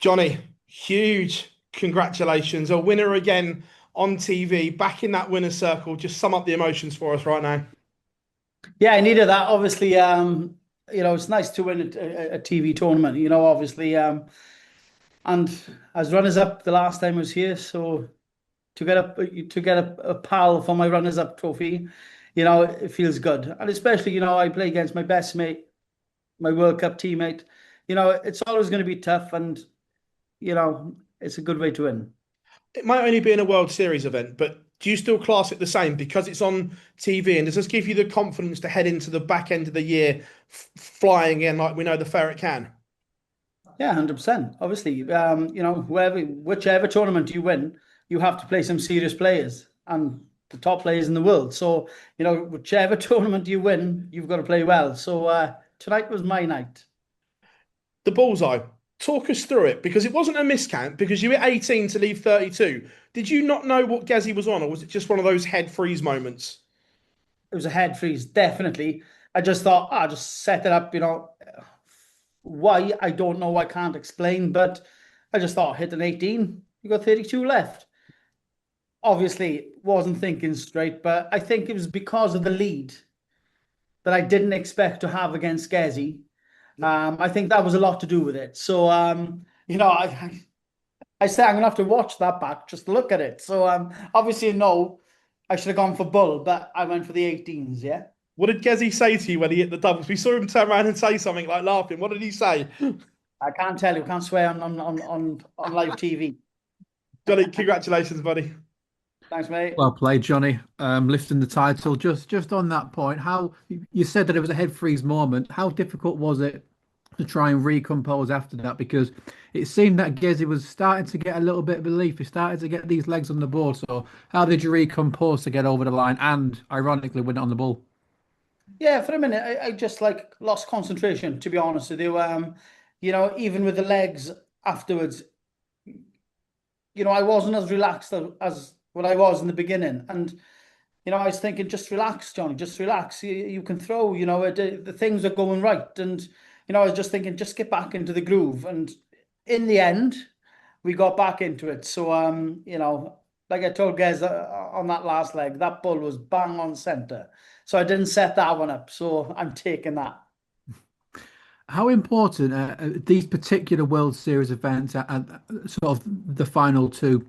Johnny, huge congratulations. A winner again on TV, back in that winner's circle. Just sum up the emotions for us right now. Yeah, I needed that. Obviously, it's nice to win a TV tournament, obviously. And as runners up the last time I was here, so to get a pal for my runners up trophy, it feels good. And especially, I play against my best mate, my World Cup teammate. It's always going to be tough, and it's a good way to win. It might only be in a World Series event, but do you still class it the same because it's on TV? And does this give you the confidence to head into the back end of the year flying in like we know the ferret can? Yeah, 100%. Obviously, whichever tournament you win, you have to play some serious players and the top players in the world. So, whichever tournament you win, you've got to play well. So, tonight was my night. The bullseye. Talk us through it because it wasn't a miscount because you were 18 to leave 32. Did you not know what 𝐒𝐫𝐥𝐝 was on, or was it just one of those head freeze moments? It was a head freeze, definitely. I just thought, just set it up, Why? I don't know. I can't explain, but I just thought, hit an 18, you got 32 left. Obviously, wasn't thinking straight, but I think it was because of the lead that I didn't expect to have against 𝐒𝐫𝐥𝐝. I think that was a lot to do with it. So, I say I'm gonna have to watch that back just to look at it. So, obviously, no, I should have gone for bull, but I went for the 18s. Yeah. What did 𝐒𝐫𝐥𝐝 say to you when he hit the doubles? We saw him turn around and say something like laughing. What did he say? I can't tell you. Can't swear on live TV. Johnny, congratulations, buddy. Thanks, mate. Well played, Johnny. Lifting the title. Just on that point, how you said that it was a head freeze moment. How difficult was it to try and recompose after that? Because it seemed that 𝐒𝐫𝐥𝐝 was starting to get a little bit of relief. He started to get these legs on the board. So how did you recompose to get over the line and ironically win it on the ball? Yeah, for a minute, I just like lost concentration, to be honest with you. Even with the legs afterwards, I wasn't as relaxed as what I was in the beginning. And, I was thinking, just relax, Johnny, just relax. You can throw, the things are going right. And, I was just thinking, just get back into the groove. And in the end, we got back into it. So, like I told guys on that last leg, that bull was bang on center. So I didn't set that one up. So I'm taking that. How important these particular World Series events and sort of the final two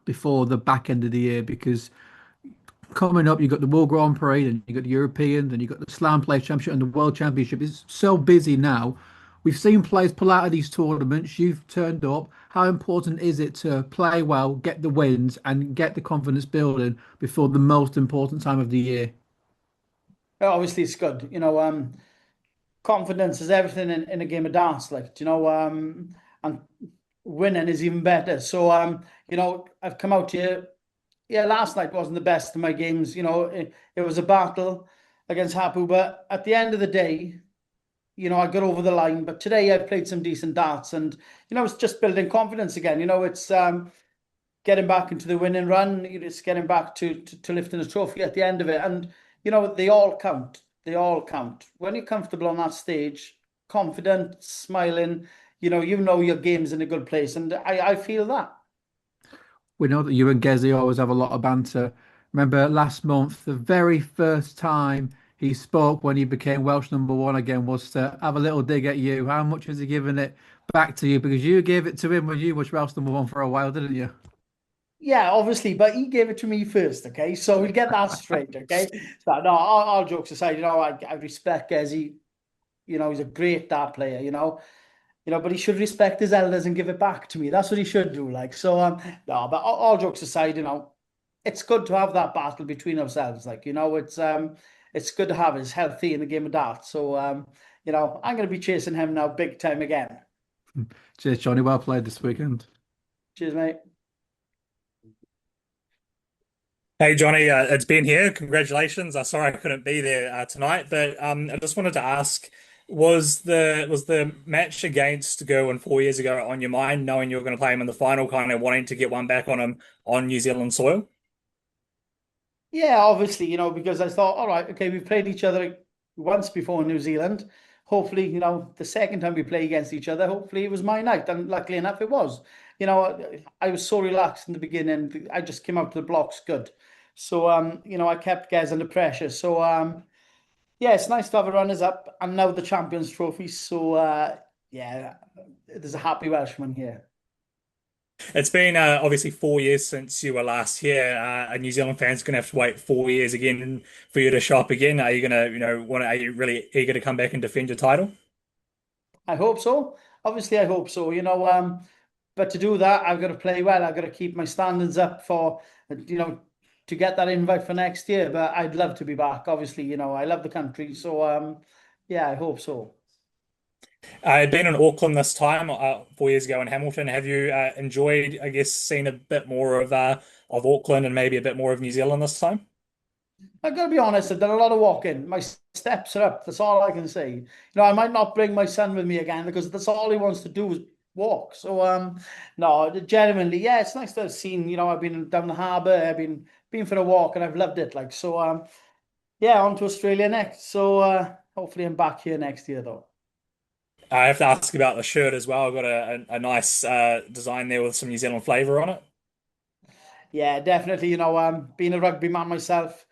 before the back end of the year? Because coming up, you've got the World Grand Prix, and you've got the European, then you've got the Slam Play Championship and the World Championship. It's so busy now. We've seen players pull out of these tournaments. You've turned up. How important is it to play well, get the wins, and get the confidence building before the most important time of the year? Well, obviously, it's good. Confidence is everything in a game of darts. And winning is even better. So, I've come out here. Yeah, last night wasn't the best of my games. It was a battle against Hapu, but at the end of the day, I got over the line. But today I played some decent darts, and it's just building confidence again. It's getting back into the winning run. It's getting back to lifting a trophy at the end of it, and they all count. They all count. When you're comfortable on that stage, confident, smiling, your game's in a good place, and I feel that. We know that you and 𝐒𝐫𝐥𝐝 always have a lot of banter. Remember last month, the very first time he spoke when he became Welsh #1 again was to have a little dig at you. How much has he given it back to you? Because you gave it to him when you was Welsh #1 for a while, didn't you? Yeah, obviously, but he gave it to me first, okay? So we'll get that straight, okay? So, no, all jokes aside, I respect 𝐒𝐿𝐴. He's a great dart player, but he should respect his elders and give it back to me. That's what he should do, like. So, no, but all jokes aside, it's good to have that battle between ourselves, like, it's good to have it. It's healthy in the game of darts. So, I'm going to be chasing him now big time again. Cheers, Johnny. Well played this weekend. Cheers, mate. Hey Johnny, it's Ben here. Congratulations. Sorry I couldn't be there tonight, but I just wanted to ask, was the match against Gerwyn 4 years ago on your mind, knowing you were going to play him in the final, kind of wanting to get one back on him on New Zealand soil? Yeah, obviously, because I thought, all right, okay, we've played each other once before in New Zealand. hopefully, you know, the second time we play against each other, hopefully it was my night. And luckily enough, it was. You know, I was so relaxed in the beginning. I just came out to the blocks good. So, you know, I kept guys under pressure. So, yeah, it's nice to have a runners up and now the Champions Trophy. So, yeah, there's a happy Welshman here. It's been obviously 4 years since you were last here. And New Zealand fans are going to have to wait 4 years again for you to show up again. Are you going to, are you really eager to come back and defend your title? I hope so. Obviously, I hope so. You know, but to do that, I've got to play well. I've got to keep my standards up for, you know, to get that invite for next year. But I'd love to be back. Obviously, you know, I love the country. So, yeah, I hope so. I had been in Auckland this time 4 years ago in Hamilton. Have you enjoyed, I guess, seeing a bit more of Auckland and maybe a bit more of New Zealand this time? I've got to be honest, I've done a lot of walking. My steps are up. That's all I can say. You know, I might not bring my son with me again because that's all he wants to do is walk. So, no, genuinely, yeah, it's nice to have seen. You know, I've been down the harbour. I've been for a walk and I've loved it. Like so, yeah, on to Australia next. So, hopefully, I'm back here next year though. I have to ask about the shirt as well. I've got a nice design there with some New Zealand flavour on it. Yeah, definitely. You know, being a rugby man myself,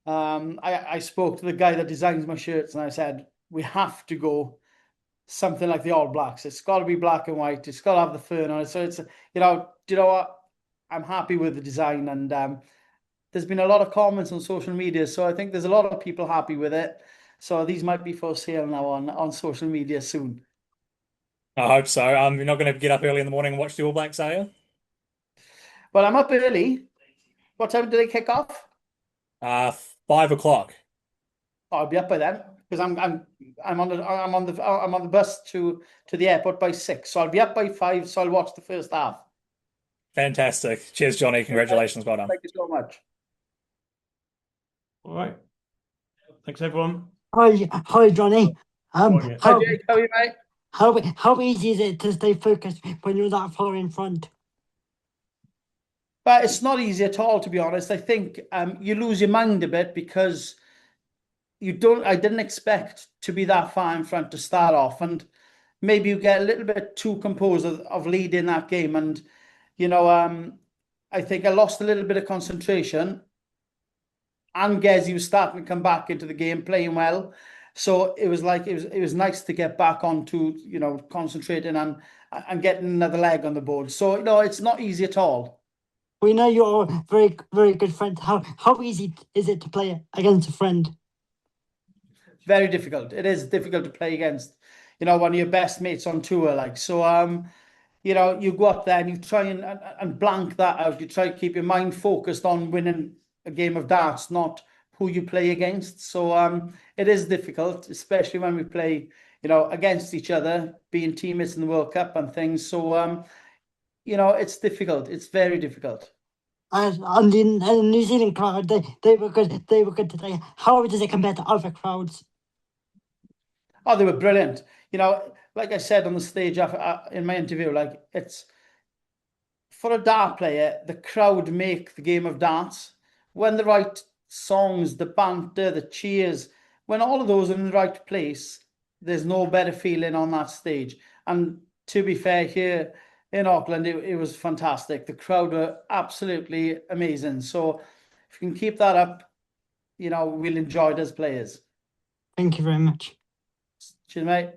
I spoke to the guy that designs my shirts and I said we have to go something like the All Blacks. It's got to be black and white. It's got to have the fern on it. So it's, you know, do you know what? I'm happy with the design, and there's been a lot of comments on social media. So I think there's a lot of people happy with it. So these might be for sale now on social media soon. I hope so. You're not going to get up early in the morning and watch the All Blacks, are you? Well, I'm up early. What time do they kick off? 5 o'clock. I'll be up by then because I'm on the bus to the airport by 6. So I'll be up by 5. So I'll watch the first half. Fantastic. Cheers, Johnny. Congratulations. Well done. Thank you so much. All right. Thanks, everyone. Hi, Johnny. Morning. Hi, Jake. How are you, mate? How easy is it to stay focused when you're that far in front? But it's not easy at all, to be honest. I think you lose your mind a bit because I didn't expect to be that far in front to start off. And maybe you get a little bit too composed of leading that game. And, you know, I think I lost a little bit of concentration. And 𝐒𝐫𝐥𝐝 was starting to come back into the game, playing well. So it was like it was nice to get back onto, you know, concentrating and getting another leg on the board. So, you know, it's not easy at all. We know you're very, very good friends. How easy is it to play against a friend? Very difficult. It is difficult to play against, you know, one of your best mates on tour. Like so, you know, you go up there and you try and blank that out. You try to keep your mind focused on winning a game of darts, not who you play against. So it is difficult, especially when we play, you know, against each other, being teammates in the World Cup and things. So you know, it's difficult. It's very difficult. And the New Zealand crowd, they were good. They were good today. How does it compare to other crowds? Oh, they were brilliant. You know, like I said on the stage in my interview, like it's for a dart player, the crowd make the game of darts. When the right songs, the banter, the cheers, when all of those are in the right place, there's no better feeling on that stage. And to be fair, here in Auckland, it was fantastic. The crowd were absolutely amazing. So if you can keep that up, you know, we'll enjoy it as players. Thank you very much. Cheers, mate.